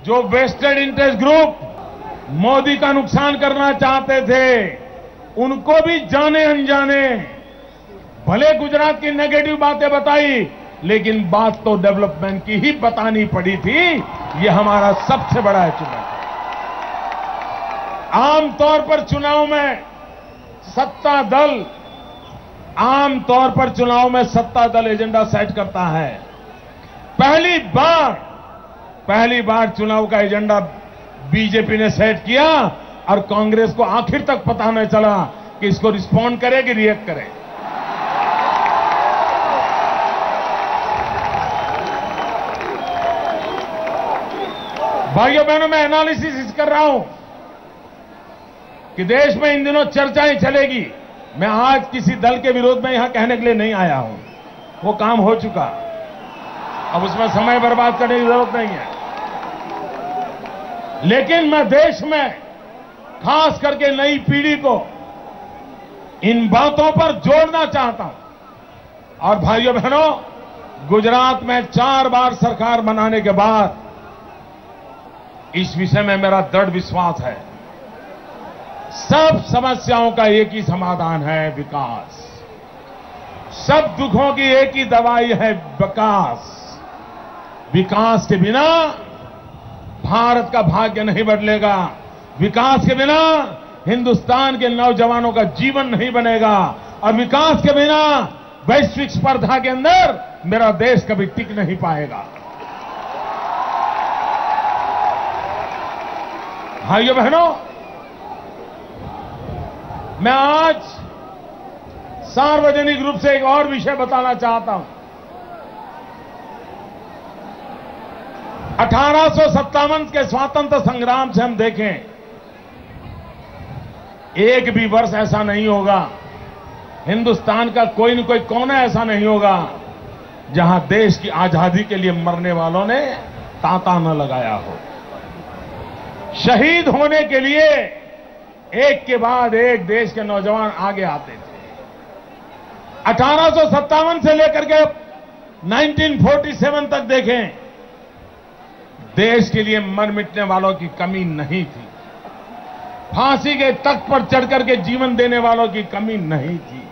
जो vested interest group Modi का नुकसान करना चाहते थे, उनको भी जाने अनजाने भले गुजरात की नेगेटिव बातें बताई, लेकिन बात तो डेवलपमेंट की ही बतानी पड़ी थी। ये हमारा सबसे बड़ा अचीवमेंट है। आमतौर पर चुनाव में सत्ता दल एजेंडा सेट करता है। पहली बार चुनाव का एजेंडा बीजेपी ने सेट किया और कांग्रेस को आखिर तक पता नहीं चला कि इसको रिस्पॉन्ड करे कि रिएक्ट करे। भाइयों बहनों, मैं एनालिसिस कर रहा हूं कि देश में इन दिनों चर्चाएं चलेगी। मैं आज किसी दल के विरोध में यहां कहने के लिए नहीं आया हूं, वो काम हो चुका, अब उसमें समय बर्बाद करने की जरूरत नहीं है। लेकिन मैं देश में खास करके नई पीढ़ी को इन बातों पर जोड़ना चाहता हूं। और भाइयों बहनों, गुजरात में 4 बार सरकार बनाने के बाद इस विषय में मेरा दृढ़ विश्वास है, सब समस्याओं का एक ही समाधान है, विकास। सब दुखों की एक ही दवाई है, विकास। विकास के बिना भारत का भाग्य नहीं बदलेगा। विकास के बिना हिंदुस्तान के नौजवानों का जीवन नहीं बनेगा। और विकास के बिना वैश्विक स्पर्धा के अंदर मेरा देश कभी टिक नहीं पाएगा। भाइयों बहनों, मैं आज सार्वजनिक रूप से एक और विषय बताना चाहता हूं। 1857 के स्वतंत्रता संग्राम से हम देखें, एक भी वर्ष ऐसा नहीं होगा, हिंदुस्तान का कोई न कोई कोना ऐसा नहीं होगा जहां देश की आजादी के लिए मरने वालों ने तांता न लगाया हो। शहीद होने के लिए एक के बाद एक देश के नौजवान आगे आते थे। 1857 से लेकर के 1947 तक देखें, देश के लिए मर मिटने वालों की कमी नहीं थी। फांसी के तख्त पर चढ़कर के जीवन देने वालों की कमी नहीं थी।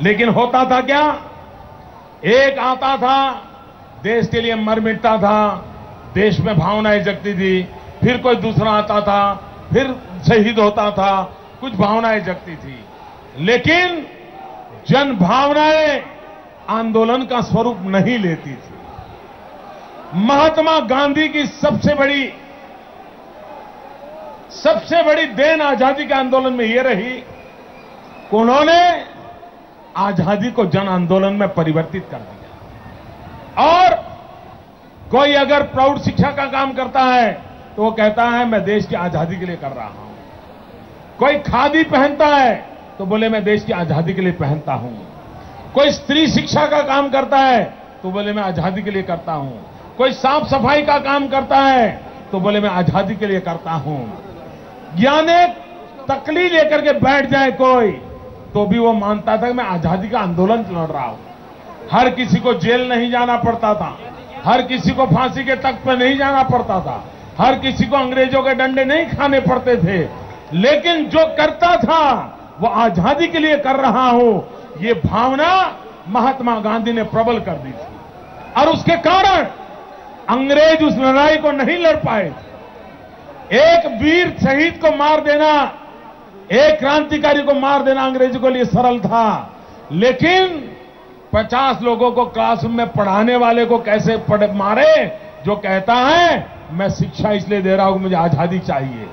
लेकिन होता था क्या? एक आता था, देश के लिए मर मिटता था, देश में भावनाएं जगती थी। फिर कोई दूसरा आता था, फिर शहीद होता था, कुछ भावनाएं जगती थी। लेकिन जन भावनाएं आंदोलन का स्वरूप नहीं लेती थी। महात्मा गांधी की सबसे बड़ी देन आजादी के आंदोलन में यह रही कि उन्होंने आजादी को जन आंदोलन में परिवर्तित कर दिया। और कोई अगर प्रौढ़ शिक्षा का काम करता है तो वो कहता है मैं देश की आजादी के लिए कर रहा हूं। कोई खादी पहनता है तो बोले मैं देश की आजादी के लिए पहनता हूं। कोई स्त्री शिक्षा का काम करता है तो बोले मैं आजादी के लिए करता हूं। कोई साफ सफाई का काम करता है तो बोले मैं आजादी के लिए करता हूं। यानी तकली लेकर के बैठ जाए कोई तो भी वो मानता था कि मैं आजादी का आंदोलन लड़ रहा हूं। हर किसी को जेल नहीं जाना पड़ता था, हर किसी को फांसी के तख्त पर नहीं जाना पड़ता था, हर किसी को अंग्रेजों के डंडे नहीं खाने पड़ते थे। लेकिन जो करता था वो आजादी के लिए कर रहा हूं, ये भावना महात्मा गांधी ने प्रबल कर दी थी। और उसके कारण अंग्रेज उस लड़ाई को नहीं लड़ पाए। एक वीर शहीद को मार देना, एक क्रांतिकारी को मार देना अंग्रेजों के लिए सरल था। लेकिन 50 लोगों को क्लासरूम में पढ़ाने वाले को कैसे मारे, जो कहता है मैं शिक्षा इसलिए दे रहा हूं कि मुझे आजादी चाहिए।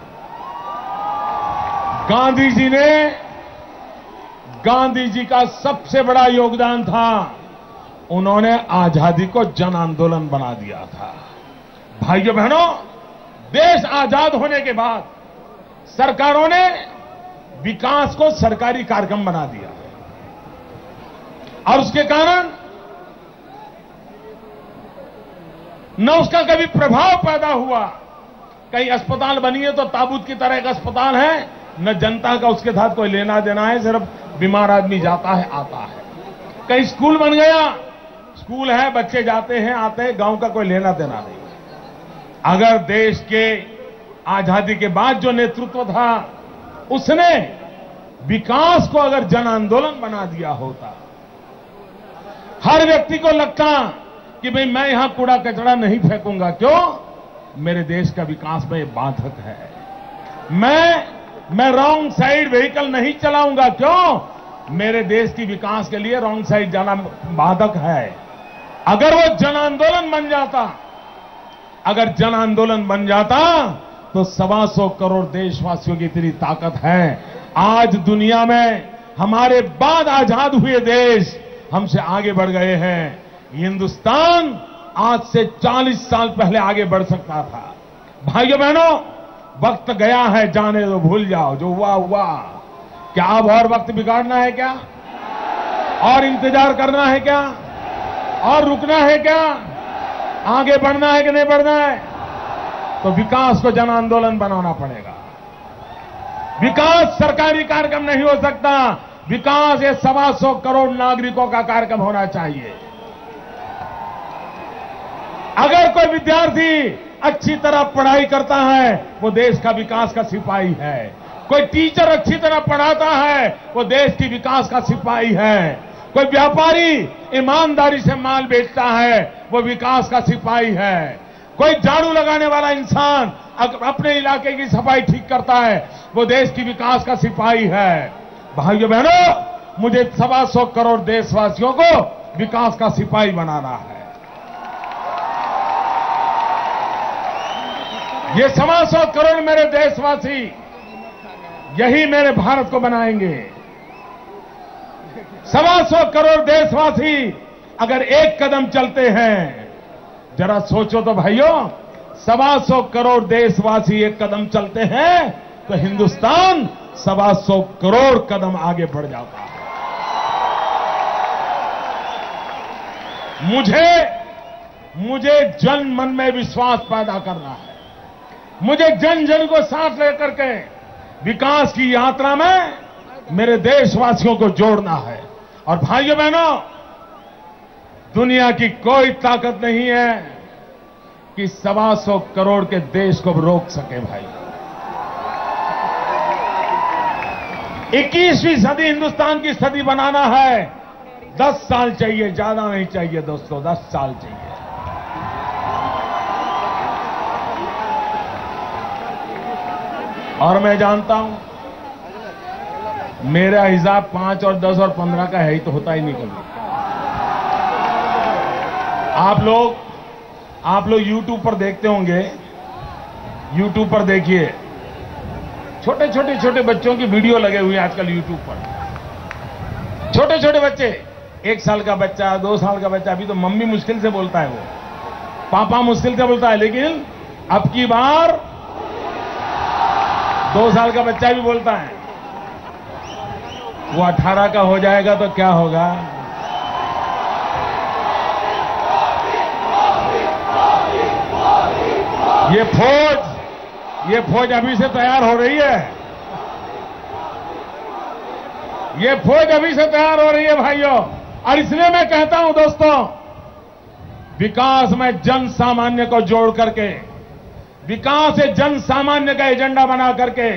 गांधी जी का सबसे बड़ा योगदान था, उन्होंने आजादी को जन आंदोलन बना दिया था। भाइयों बहनों, देश आजाद होने के बाद सरकारों ने विकास को सरकारी कार्यक्रम बना दिया और उसके कारण न उसका कभी प्रभाव पैदा हुआ। कहीं अस्पताल बनी है तो ताबूत की तरह एक अस्पताल है, न जनता का उसके साथ कोई लेना देना है, सिर्फ बीमार आदमी जाता है आता है। कहीं स्कूल बन गया, स्कूल है, बच्चे जाते हैं आते हैं, गांव का कोई लेना देना नहीं। अगर देश के आजादी के बाद जो नेतृत्व था, उसने विकास को अगर जन आंदोलन बना दिया होता, हर व्यक्ति को लगता कि भाई मैं यहां कूड़ा कचरा नहीं फेंकूंगा, क्यों? मेरे देश का विकास में बाधक है। मैं रॉन्ग साइड व्हीकल नहीं चलाऊंगा, क्यों? मेरे देश की विकास के लिए रॉन्ग साइड जाना बाधक है। अगर वो जन आंदोलन बन जाता, अगर जन आंदोलन बन जाता, तो 125 करोड़ देशवासियों की इतनी ताकत है। आज दुनिया में हमारे बाद आजाद हुए देश हमसे आगे बढ़ गए हैं। हिंदुस्तान आज से 40 साल पहले आगे बढ़ सकता था। भाइयों बहनों, वक्त गया है, जाने दो, भूल जाओ, जो हुआ हुआ। क्या अब और वक्त बिगाड़ना है क्या? और इंतजार करना है क्या? और रुकना है क्या? आगे बढ़ना है कि नहीं बढ़ना है? तो विकास को जन आंदोलन बनाना पड़ेगा। विकास सरकारी कार्यक्रम नहीं हो सकता। विकास ये 125 करोड़ नागरिकों का कार्यक्रम होना चाहिए। अगर कोई विद्यार्थी अच्छी तरह पढ़ाई करता है, वो देश का विकास का सिपाही है। कोई टीचर अच्छी तरह पढ़ाता है, वो देश की विकास का सिपाही है। कोई व्यापारी ईमानदारी से माल बेचता है, वो विकास का सिपाही है। कोई झाड़ू लगाने वाला इंसान अपने इलाके की सफाई ठीक करता है, वो देश की विकास का सिपाही है। भाइयों बहनों, मुझे 125 करोड़ देशवासियों को विकास का सिपाही बनाना है। ये 125 करोड़ मेरे देशवासी, यही मेरे भारत को बनाएंगे। 125 करोड़ देशवासी अगर एक कदम चलते हैं, जरा सोचो तो भाइयों, 125 करोड़ देशवासी एक कदम चलते हैं तो हिंदुस्तान 125 करोड़ कदम आगे बढ़ जाता है। मुझे जन मन में विश्वास पैदा करना है। मुझे जन जन को साथ लेकर के विकास की यात्रा में मेरे देशवासियों को जोड़ना है। और भाइयों बहनों, दुनिया की कोई ताकत नहीं है कि 125 करोड़ के देश को रोक सके। भाई, 21वीं सदी हिंदुस्तान की सदी बनाना है। 10 साल चाहिए, ज्यादा नहीं चाहिए दोस्तों, 10 साल चाहिए। और मैं जानता हूं, मेरा हिसाब 5 और 10 और 15 का है ही, तो होता ही नहीं कभी। आप लोग YouTube पर देखते होंगे। YouTube पर देखिए, छोटे बच्चों की वीडियो लगे हुए हैं आजकल YouTube पर। छोटे छोटे बच्चे, 1 साल का बच्चा, 2 साल का बच्चा। अभी तो मम्मी मुश्किल से बोलता है, वो पापा मुश्किल से बोलता है, लेकिन अब की बार 2 साल का बच्चा भी बोलता है। वो 18 का हो जाएगा तो क्या होगा? ये फौज अभी से तैयार हो रही है। ये फौज अभी से तैयार हो रही है भाइयों। और इसलिए मैं कहता हूं दोस्तों, विकास में जन सामान्य को जोड़ करके, विकास से जन सामान्य का एजेंडा बना करके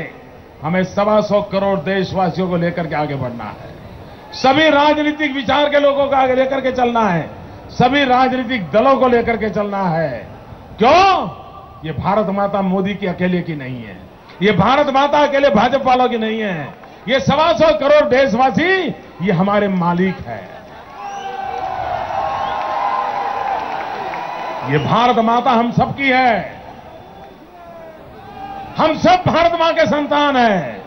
हमें 125 करोड़ देशवासियों को लेकर के आगे बढ़ना है। सभी राजनीतिक विचार के लोगों को आगे लेकर के चलना है। सभी राजनीतिक दलों को लेकर के चलना है। क्यों? ये भारत माता मोदी की अकेले की नहीं है। ये भारत माता अकेले भाजपा वालों की नहीं है। ये 125 करोड़ देशवासी, ये हमारे मालिक है। ये भारत माता हम सबकी है। हम सब भारत मां के संतान हैं।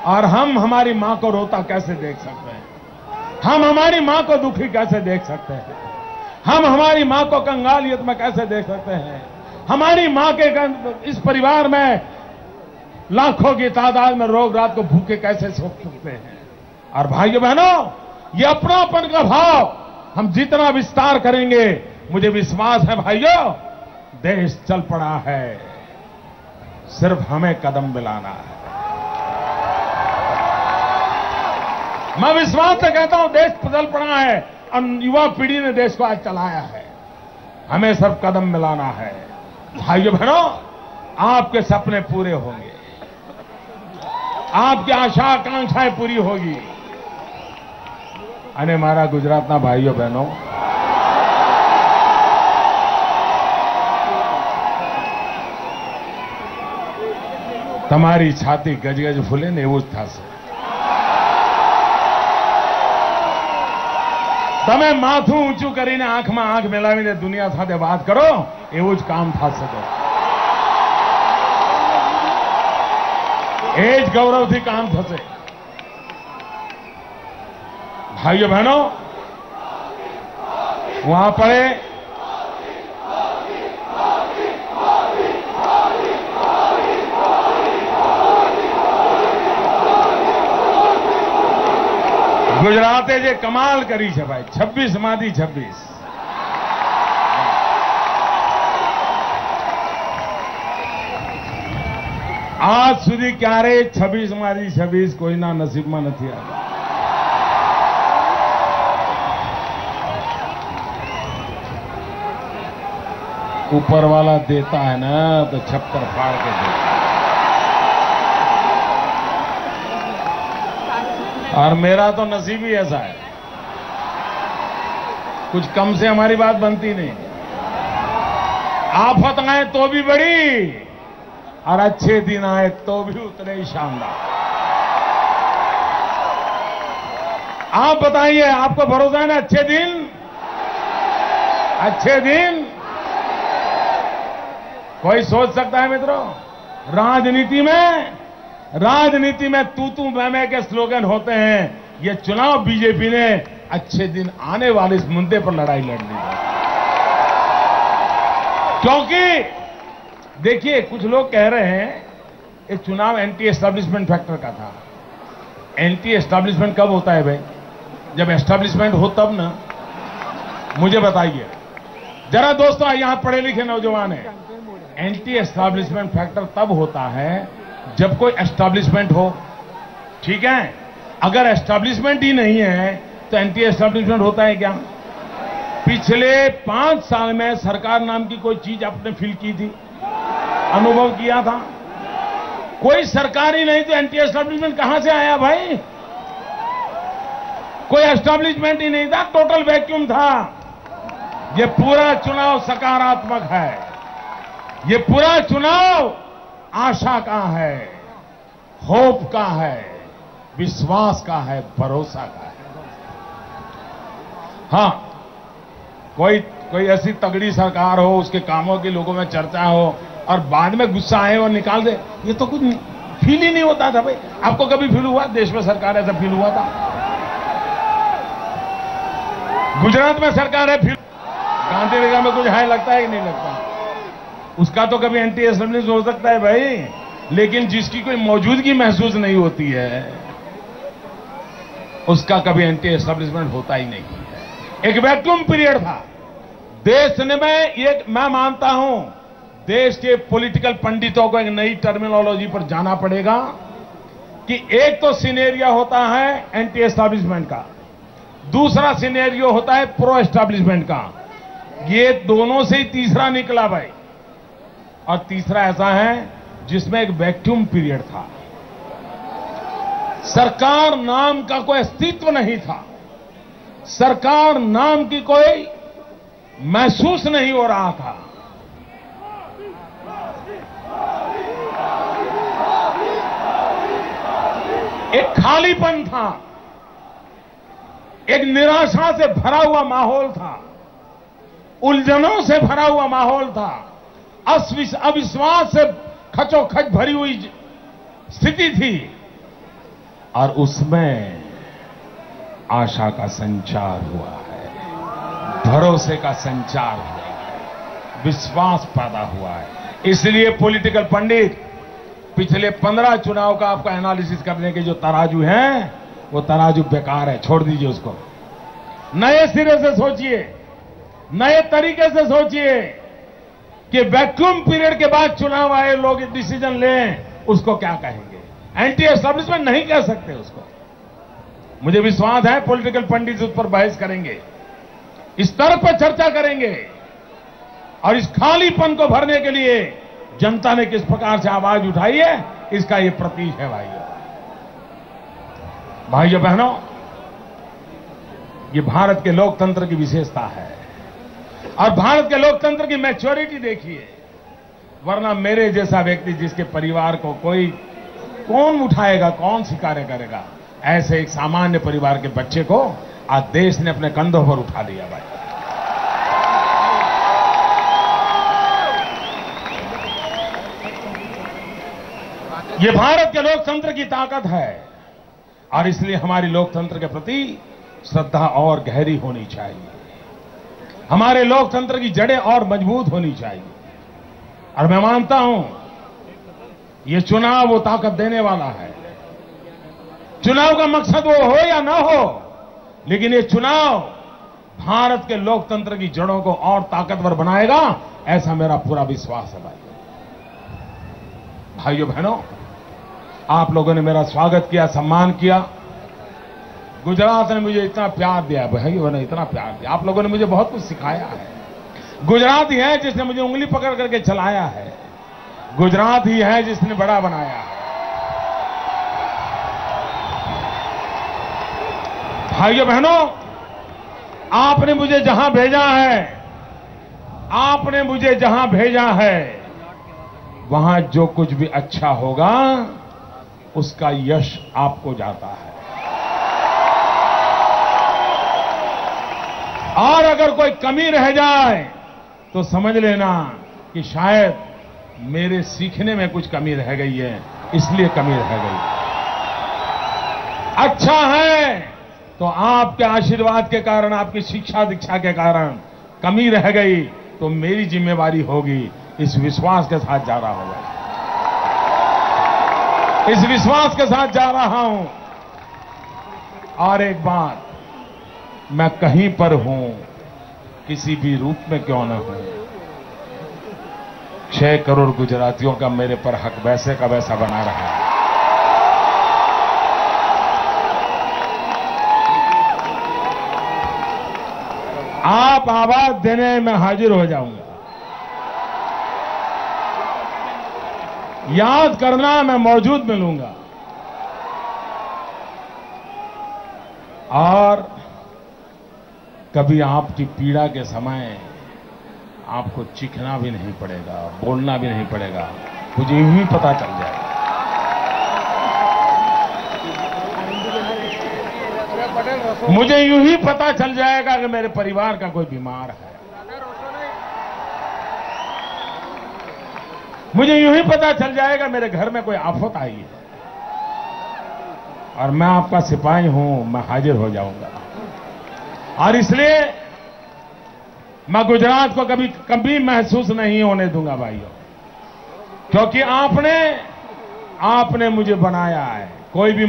और हम हमारी मां को रोता कैसे देख सकते हैं? हम हमारी मां को दुखी कैसे देख सकते हैं? हम हमारी मां को कंगालियत में कैसे देख सकते हैं? हमारी मां के इस परिवार में लाखों की तादाद में लोग रात को भूखे कैसे सो सकते हैं? और भाइयों बहनों, ये अपनापन का भाव हम जितना विस्तार करेंगे, मुझे विश्वास है भाइयों, देश चल पड़ा है। सिर्फ हमें कदम मिलाना है। मैं विश्वास से कहता हूं, देश चल पड़ा है और युवा पीढ़ी ने देश को आज चलाया है। हमें सिर्फ कदम मिलाना है। भाइयों बहनों, आपके सपने पूरे होंगे, आपकी आशा आकांक्षाएं पूरी होगी। અને મારા ગુજરાતના ભાઈઓ બહેનો, તમારી છાતી ગજગજ ફૂલે ને એવું જ થશે. તમે માથું ઊંચું કરીને આંખમાં આંખ મેળવીને દુનિયા સાથે વાત કરો, એવું જ કામ થશે. એ જ ગૌરવથી કામ થશે. भाइयों बहनों, वहां पर गुजराते जे कमाल करी है भाई. 26 मादी 26. आज સુધી ક્યારે 26 માદી 26 કોઈના નસીબમાં નથી આવ્યા. ऊपर वाला देता है ना तो छप्पर फाड़ के देता है. और मेरा तो नसीब ही ऐसा है, कुछ कम से हमारी बात बनती नहीं. आफत आए तो भी बड़ी और अच्छे दिन आए तो भी उतने ही शानदार. आप बताइए, आपको भरोसा है ना? अच्छे दिन कोई सोच सकता है मित्रों? राजनीति में तू मैं के स्लोगन होते हैं. ये चुनाव बीजेपी ने अच्छे दिन आने वाले इस मुद्दे पर लड़ाई लड़नी है. क्योंकि देखिए, कुछ लोग कह रहे हैं ये चुनाव एंटी एस्टैब्लिशमेंट फैक्टर का था. एंटी एस्टैब्लिशमेंट कब होता है भाई? जब एस्टैब्लिशमेंट हो तब ना. मुझे बताइए जरा दोस्तों, यहां पढ़े लिखे नौजवान हैं. एंटी एस्टैब्लिशमेंट फैक्टर तब होता है जब कोई एस्टैब्लिशमेंट हो. ठीक है, अगर एस्टैब्लिशमेंट ही नहीं है तो एंटी एस्टैब्लिशमेंट होता है क्या? पिछले 5 साल में सरकार नाम की कोई चीज आपने फील की थी, अनुभव किया था? कोई सरकार ही नहीं तो एंटी एस्टैब्लिशमेंट कहां से आया भाई? कोई एस्टैब्लिशमेंट ही नहीं था, टोटल वैक्यूम था. ये पूरा चुनाव सकारात्मक है. ये पूरा चुनाव आशा का है, होप का है, विश्वास का है, भरोसा का है. हां, कोई ऐसी तगड़ी सरकार हो, उसके कामों की लोगों में चर्चा हो और बाद में गुस्सा आए और निकाल दे, ये तो कुछ फील ही नहीं होता था भाई. आपको कभी फील हुआ देश में सरकार ऐसा फील हुआ था? गुजरात में सरकार है, फील गांधीनगर में कुछ है, लगता है कि नहीं लगता? उसका तो कभी एंटी एस्टैब्लिशमेंट हो सकता है भाई, लेकिन जिसकी कोई मौजूदगी महसूस नहीं होती है उसका कभी एंटी एस्टैब्लिशमेंट होता ही नहीं. एक वैक्यूम पीरियड था देश में. मैं मानता हूं देश के पॉलिटिकल पंडितों को एक नई टर्मिनोलॉजी पर जाना पड़ेगा कि एक तो सिनेरियो होता है एंटी एस्टैब्लिशमेंट का, दूसरा सिनेरियो होता है प्रो एस्टैब्लिशमेंट का. ये दोनों से ही तीसरा निकला भाई. और तीसरा ऐसा है जिसमें एक वैक्यूम पीरियड था. सरकार नाम का कोई अस्तित्व नहीं था, सरकार नाम की कोई महसूस नहीं हो रहा था. एक खालीपन था, एक निराशा से भरा हुआ माहौल था, उलझनों से भरा हुआ माहौल था, अविश्वास से खचोखच भरी हुई स्थिति थी. और उसमें आशा का संचार हुआ है, भरोसे का संचार हुआ है, विश्वास पैदा हुआ है. इसलिए पॉलिटिकल पंडित पिछले 15 चुनाव का आपका एनालिसिस करने के जो तराजू हैं, वो तराजू बेकार है, छोड़ दीजिए उसको. नए सिरे से सोचिए, नए तरीके से सोचिए कि वैक्यूम पीरियड के बाद चुनाव आए लोग डिसीजन लें, उसको क्या कहेंगे? एंटी एस्टैब्लिशमेंट नहीं कह सकते उसको. मुझे विश्वास है पॉलिटिकल पंडित उस पर बहस करेंगे, इस तरह पर चर्चा करेंगे और इस खालीपन को भरने के लिए जनता ने किस प्रकार से आवाज उठाई है, इसका ये प्रतीक है भाइयों। भाइयों बहनों, ये भारत के लोकतंत्र की विशेषता है। और भारत के लोकतंत्र की मैच्योरिटी देखिए, वरना मेरे जैसा व्यक्ति जिसके परिवार को कौन उठाएगा, कौन स्वीकार करेगा, ऐसे एक सामान्य परिवार के बच्चे को आज देश ने अपने कंधों पर उठा लिया भाई। ये भारत के लोकतंत्र की ताकत है और इसलिए हमारी लोकतंत्र के प्रति श्रद्धा और गहरी होनी चाहिए। हमारे लोकतंत्र की जड़ें और मजबूत होनी चाहिए। और मैं मानता हूं ये चुनाव वो ताकत देने वाला है। चुनाव का मकसद वो हो या ना हो, लेकिन ये चुनाव भारत के लोकतंत्र की जड़ों को और ताकतवर बनाएगा, ऐसा मेरा पूरा विश्वास है भाइयों बहनों। आप लोगों ने मेरा स्वागत किया, सम्मान किया। गुजरात ने मुझे इतना प्यार दिया भाइयों ने, इतना प्यार दिया। आप लोगों ने मुझे बहुत कुछ सिखाया है। गुजरात ही है जिसने मुझे उंगली पकड़ करके चलाया है। गुजरात ही है जिसने बड़ा बनाया है। भाइयों बहनों, आपने मुझे जहां भेजा है, वहां जो कुछ भी अच्छा होगा उसका यश आपको जाता है। और अगर कोई कमी रह जाए तो समझ लेना कि शायद मेरे सीखने में कुछ कमी रह गई है, इसलिए कमी रह गई। अच्छा है तो आपके आशीर्वाद के कारण, आपकी शिक्षा दीक्षा के कारण कमी रह गई तो मेरी जिम्मेवारी होगी। इस विश्वास के साथ जा रहा हूं, इस विश्वास के साथ जा रहा हूं। और एक बात, मैं कहीं पर हूं, किसी भी रूप में क्यों न हूं, 6 करोड़ गुजरातियों का मेरे पर हक वैसे का वैसा बना रहा है। आप आवाज देने में हाजिर हो जाऊंगा। याद करना, मैं मौजूद मिलूंगा। और कभी आपकी पीड़ा के समय आपको चीखना भी नहीं पड़ेगा, बोलना भी नहीं पड़ेगा, मुझे यूं ही पता चल जाएगा। मुझे यूं ही पता चल जाएगा कि मेरे परिवार का कोई बीमार है। मुझे यूं ही पता चल जाएगा मेरे घर में कोई आफत आई है। और मैं आपका सिपाही हूं, मैं हाजिर हो जाऊंगा। और इसलिए मैं गुजरात को कभी महसूस नहीं होने दूंगा भाइयों, क्योंकि आपने मुझे बनाया है। कोई भी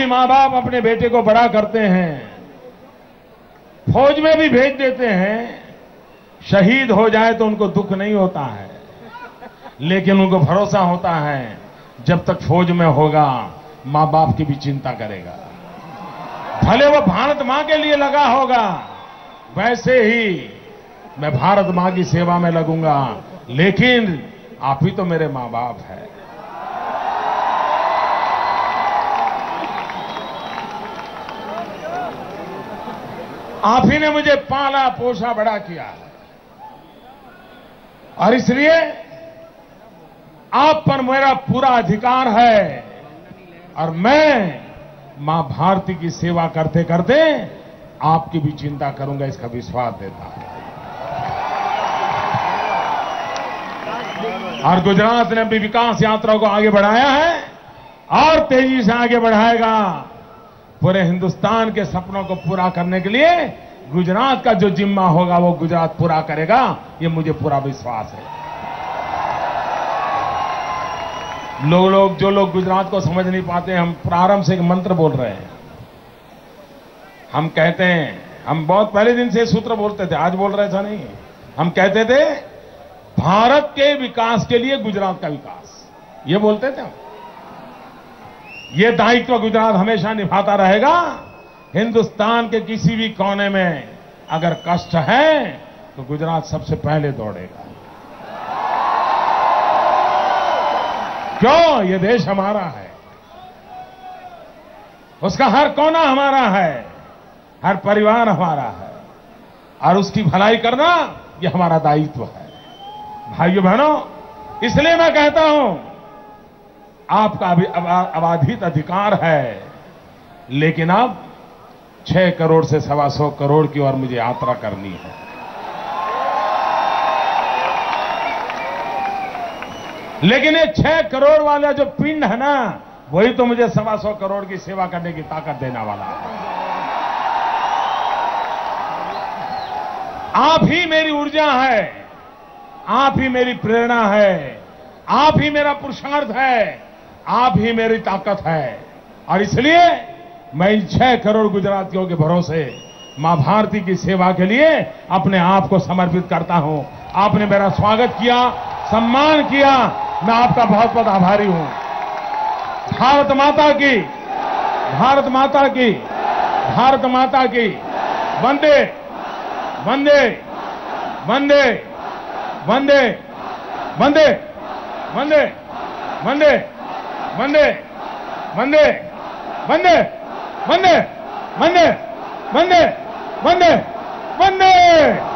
मां बाप अपने बेटे को बड़ा करते हैं, फौज में भी भेज देते हैं, शहीद हो जाए तो उनको दुख नहीं होता है, लेकिन उनको भरोसा होता है जब तक फौज में होगा मां बाप की भी चिंता करेगा। भले वो भारत मां के लिए लगा होगा, वैसे ही मैं भारत मां की सेवा में लगूंगा, लेकिन आप ही तो मेरे मां बाप है। आप ही ने मुझे पाला पोसा बड़ा किया और इसलिए आप पर मेरा पूरा अधिकार है और मैं मां भारती की सेवा करते करते आपकी भी चिंता करूंगा, इसका विश्वास देता हूं। और गुजरात ने भी विकास यात्रा को आगे बढ़ाया है और तेजी से आगे बढ़ाएगा। पूरे हिंदुस्तान के सपनों को पूरा करने के लिए गुजरात का जो जिम्मा होगा वो गुजरात पूरा करेगा, ये मुझे पूरा विश्वास है। जो लोग गुजरात को समझ नहीं पाते, हम प्रारंभ से एक मंत्र बोल रहे हैं। हम कहते हैं, हम बहुत पहले दिन से सूत्र बोलते थे, आज बोल रहे था नहीं। हम कहते थे भारत के विकास के लिए गुजरात का विकास, ये बोलते थे हम। ये दायित्व गुजरात हमेशा निभाता रहेगा। हिंदुस्तान के किसी भी कोने में अगर कष्ट है तो गुजरात सबसे पहले दौड़ेगा। क्यों? ये देश हमारा है, उसका हर कोना हमारा है, हर परिवार हमारा है, और उसकी भलाई करना ये हमारा दायित्व है। भाइयों बहनों, इसलिए मैं कहता हूं, आपका अभी अबाधित अधिकार है, लेकिन अब 6 करोड़ से 125 करोड़ की ओर मुझे यात्रा करनी है। लेकिन ये 6 करोड़ वाला जो पिंड है ना, वही तो मुझे 125 करोड़ की सेवा करने की ताकत देने वाला है। आप ही मेरी ऊर्जा है, आप ही मेरी प्रेरणा है, आप ही मेरा पुरुषार्थ है, आप ही मेरी ताकत है। और इसलिए मैं इन 6 करोड़ गुजरातियों के भरोसे मां भारती की सेवा के लिए अपने आप को समर्पित करता हूं। आपने मेरा स्वागत किया, सम्मान किया, मैं आपका बहुत बहुत आभारी हूं। भारत माता की, भारत माता की, भारत माता की। वंदे वंदे वंदे वंदे वंदे वंदे वंदे वंदे वंदे वंदे वंदे वंदे वंदे वंदे वंदे